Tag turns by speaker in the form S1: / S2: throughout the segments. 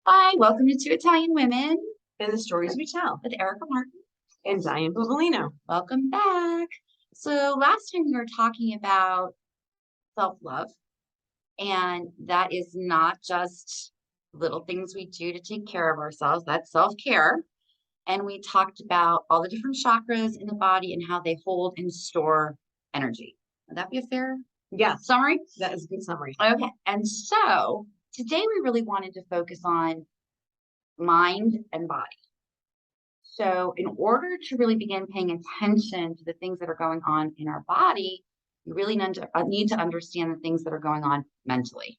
S1: Hi, welcome to Two Italian Women
S2: And the stories we tell.
S1: with Erica Martin.
S2: And Diane Bovalino.
S1: Welcome back. So last time we were talking about self-love, and that is not just little things we do to take care of ourselves. That's self-care. And we talked about all the different chakras in the body and how they hold and store energy. Would that be a fair summary?
S2: That is a good summary.
S1: Okay. And so today we really wanted to focus on mind and body. So in order to really begin paying attention to the things that are going on in our body, you really need to understand the things that are going on mentally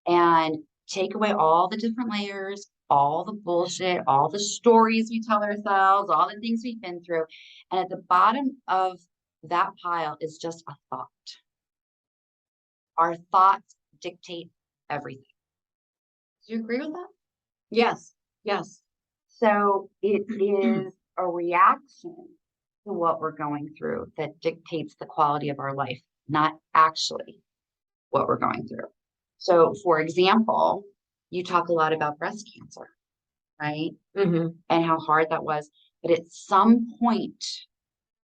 S1: and take away all the different layers, all the bullshit, all the stories we tell ourselves, all the things we've been through. And at the bottom of that pile is just a thought. Our thoughts dictate everything. Do you agree with that?
S2: Yes. Yes.
S1: So it is a reaction to what we're going through that dictates the quality of our life, not actually what we're going through. So, for example, you talk a lot about breast cancer, right?
S2: Mm-hmm.
S1: And how hard that was. But at some point,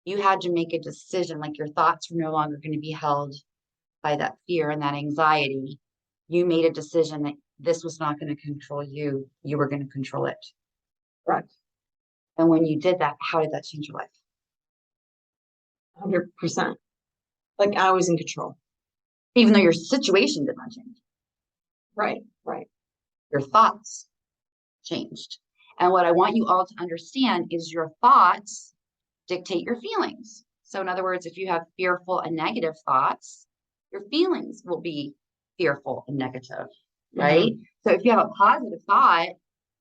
S1: you had to make a decision, like your thoughts were no longer going to be held by that fear and that anxiety. You made a decision that this was not going to control you. You were going to control it.
S2: Right.
S1: And when you did that, how did that change your life?
S2: 100%. Like I was in control.
S1: Even though your situation did not change.
S2: Right. Right.
S1: Your thoughts changed. And what I want you all to understand is your thoughts dictate your feelings. So in other words, if you have fearful and negative thoughts, your feelings will be fearful and negative, right? Mm-hmm. So if you have a positive thought,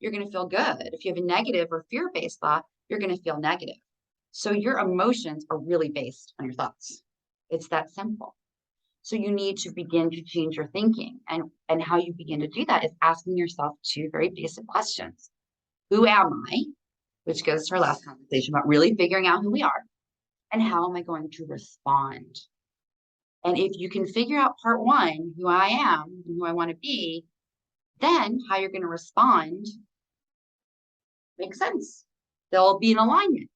S1: you're going to feel good. If you have a negative or fear-based thought, you're going to feel negative. So your emotions are really based on your thoughts. It's that simple. So you need to begin to change your thinking. And how you begin to do that is asking yourself two very basic questions. Who am I? Which goes to our last conversation about really figuring out who we are. And how am I going to respond? And if you can figure out part one, who I am and who I want to be, then how you're going to respond makes sense. They'll be in alignment,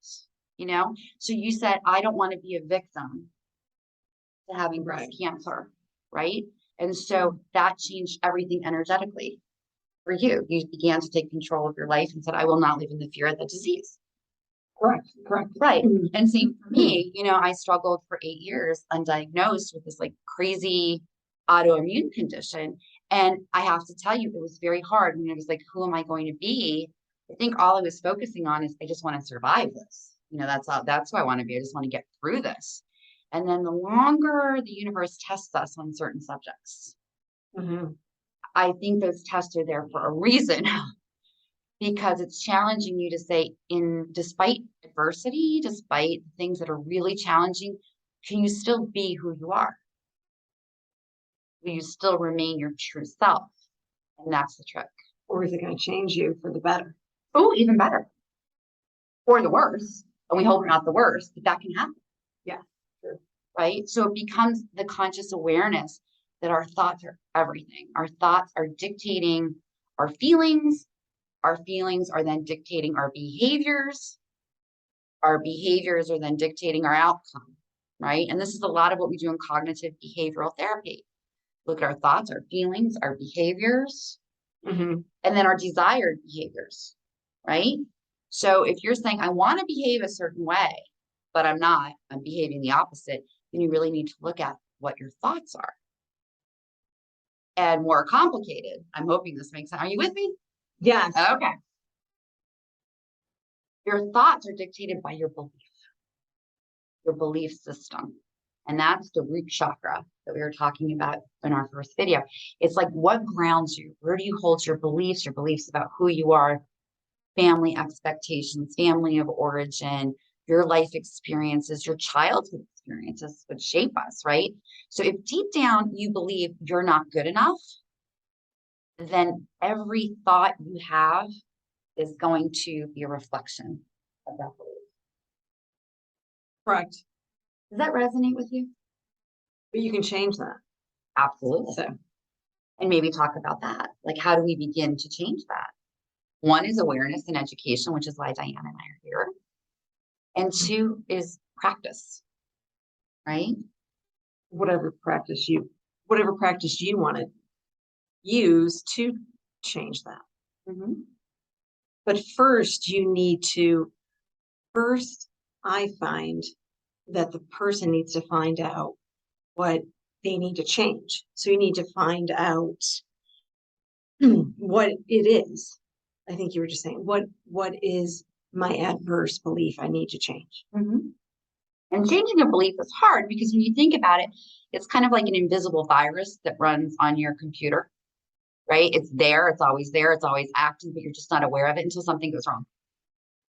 S1: So you said, I don't want to be a victim to having breast cancer, right? And so that changed everything energetically for you. You began to take control of your life and said, I will not live in the fear of the disease.
S2: Correct.
S1: Right. And same for me, I struggled for 8 years undiagnosed with this like crazy autoimmune condition. And I have to tell you, it was very hard when it was like, who am I going to be? I think all I was focusing on is I just want to survive this. That's who I want to be. I just want to get through this. And then the longer the universe tests us on certain subjects,
S2: mm-hmm.
S1: I think those tests are there for a reason. Because it's challenging you to say, despite adversity, despite things that are really challenging, can you still be who you are? Will you still remain your true self? And that's the trick.
S2: Or is it going to change you for the better?
S1: Oh, even better. Or the worse. And we hope not the worst, but that can happen.
S2: Yeah, true.
S1: Right? So it becomes the conscious awareness that our thoughts are everything. Our thoughts are dictating our feelings. Our feelings are then dictating our behaviors. Our behaviors are then dictating our outcome, right? And this is a lot of what we do in cognitive behavioral therapy. Look at our thoughts, our feelings, our behaviors,
S2: mm-hmm.
S1: and then our desired behaviors, right? So if you're saying, I want to behave a certain way, but I'm not, I'm behaving the opposite, then you really need to look at what your thoughts are. And more complicated, I'm hoping this makes sense. Are you with me?
S2: Yes.
S1: Okay. Your thoughts are dictated by your belief system. And that's the root chakra that we were talking about in our first video. It's like what grounds you? Where do you hold your beliefs about who you are, family expectations, family of origin, your life experiences, your childhood experiences would shape us, right? So if deep down you believe you're not good enough, then every thought you have is going to be a reflection of that belief.
S2: Correct.
S1: Does that resonate with you?
S2: But you can change that.
S1: Absolutely.
S2: So
S1: And maybe talk about that. Like, how do we begin to change that? One is awareness and education, which is why Diane and I are here. And two is practice, right?
S2: Whatever practice you want to use to change that.
S1: Mm-hmm.
S2: But first, I find that the person needs to find out what they need to change. So you need to find out what it is. I think you were just saying, what is my adverse belief I need to change?
S1: Mm-hmm. And changing a belief is hard because when you think about it, it's kind of like an invisible virus that runs on your computer, right? It's there, it's always active, but you're just not aware of it until something goes wrong.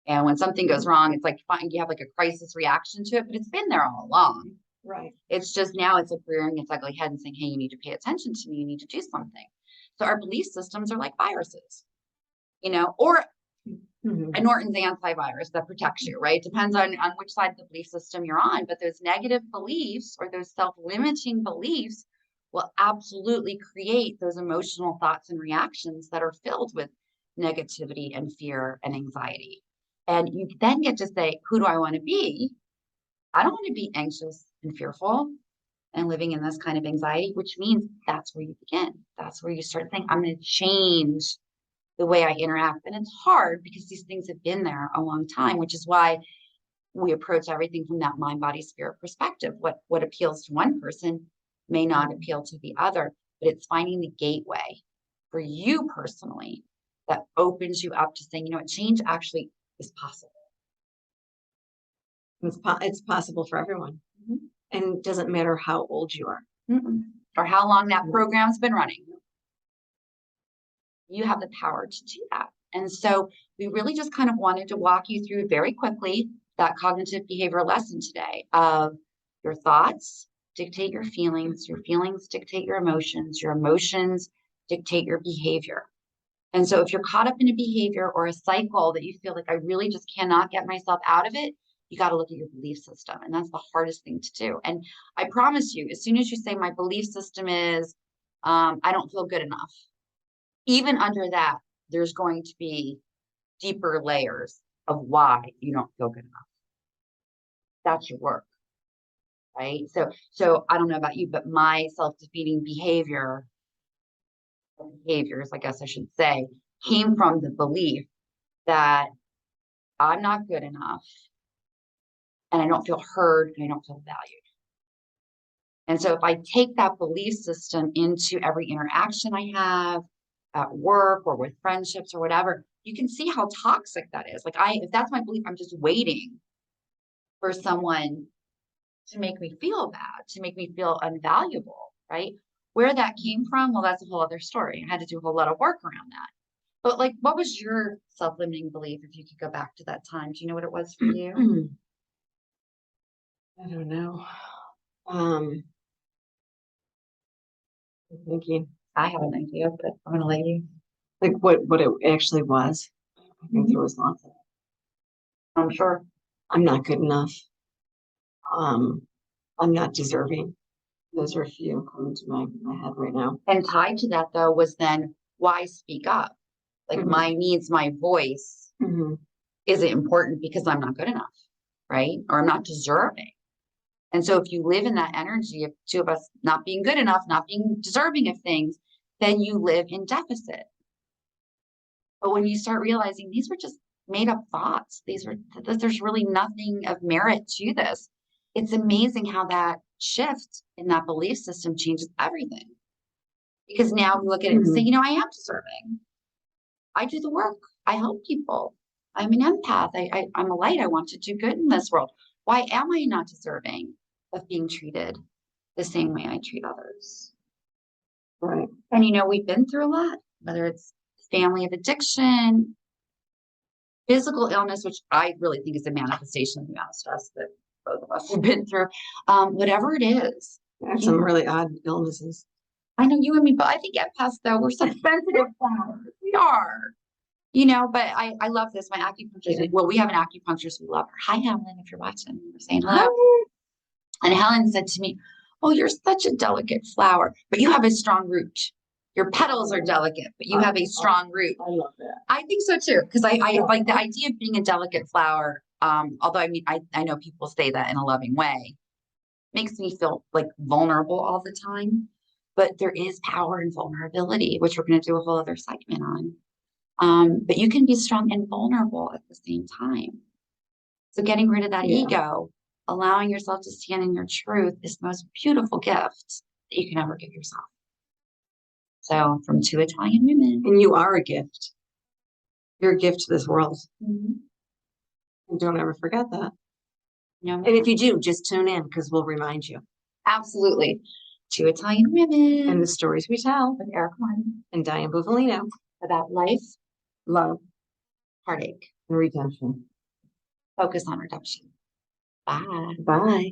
S1: And when something goes wrong, it's like you have like a crisis reaction to it, but it's been there all along.
S2: Right.
S1: It's just now it's like rearing its ugly head and saying, hey, you need to pay attention to me, you need to do something. So our belief systems are like viruses, or a Norton's antivirus that protects you, right? Depends on which side of the belief system you're on. But those negative beliefs or those self-limiting beliefs will absolutely create those emotional thoughts and reactions that are filled with negativity and fear and anxiety. And you then get to say, who do I want to be? I don't want to be anxious and fearful and living in this kind of anxiety, which means that's where you begin. That's where you start thinking, I'm going to change the way I interact. And it's hard because these things have been there a long time, which is why we approach everything from that mind, body, spirit perspective. What appeals to one person may not appeal to the other, but it's finding the gateway for you personally that opens you up to saying, change actually is possible.
S2: It's possible for everyone. Mm-hmm. And it doesn't matter how old you are.
S1: Mm-mm. Or how long that program's been running. You have the power to do that. And so we really just kind of wanted to walk you through very quickly that cognitive behavior lesson today of your thoughts dictate your feelings dictate your emotions dictate your behavior. And so if you're caught up in a behavior or a cycle that you feel like I really just cannot get myself out of it, you got to look at your belief system. And that's the hardest thing to do. And I promise you, as soon as you say my belief system is, I don't feel good enough, even under that, there's going to be deeper layers of why you don't feel good enough. That's your work, right? So I don't know about you, but my self-defeating behaviors, I guess I should say, came from the belief that I'm not good enough and I don't feel heard and I don't feel valued. And so if I take that belief system into every interaction I have at work or with friendships or whatever, you can see how toxic that is. Like if that's my belief, I'm just waiting for someone to make me feel bad, to make me feel unvaluable, right? Where that came from, well, that's a whole other story. I had to do a whole lot of work around that. But like, what was your self-limiting belief if you could go back to that time? Do you know what it was for you?
S2: I don't know. I'm thinking.
S1: I have an idea, but I'm gonna let you.
S2: Like what it actually was. I think there was lots of it.
S1: I'm sure.
S2: I'm not good enough. I'm not deserving. Those are a few coming to my head right now.
S1: And tied to that though was then why speak up? Like my needs, my voice isn't important because I'm not good enough, right? Or I'm not deserving. And so if you live in that energy of two of us not being good enough, not being deserving of things, then you live in deficit. But when you start realizing these were just made up thoughts, there's really nothing of merit to this. It's amazing how that shift in that belief system changes everything. Because now we look at it and say, I am deserving. I do the work. I help people. I'm an empath. I'm a light. I want to do good in this world. Why am I not deserving of being treated the same way I treat others?
S2: Right.
S1: And we've been through a lot, whether it's family of addiction, physical illness, which I really think is a manifestation of the amount of stress that both of us have been through, whatever it is.
S2: There's some really odd illnesses.
S1: I know you and me, but I think empaths, though, we're so sensitive flowers. We are. But I love this. My acupuncturist, well, we have an acupuncturist. We love her. Hi, Helen, if you're watching. We're saying hello. And Helen said to me, oh, you're such a delicate flower, but you have a strong root. Your petals are delicate, but you have a strong root.
S2: I love that.
S1: I think so too, because I like the idea of being a delicate flower. Although I mean, I know people say that in a loving way, makes me feel like vulnerable all the time. But there is power in vulnerability, which we're going to do a whole other segment on. But you can be strong and vulnerable at the same time. So getting rid of that ego, allowing yourself to stand in your truth is the most beautiful gift that you can ever give yourself. So from two Italian women.
S2: And you are a gift. You're a gift to this world.
S1: Mm-hmm.
S2: And don't ever forget that.
S1: No,
S2: And if you do, just tune in because we'll remind you.
S1: absolutely. Two Italian women.
S2: And the stories we tell
S1: with Eric Horn
S2: and Diane Bovalino
S1: about life,
S2: love
S1: heartache,
S2: and redemption.
S1: focus on redemption. Bye.
S2: Bye.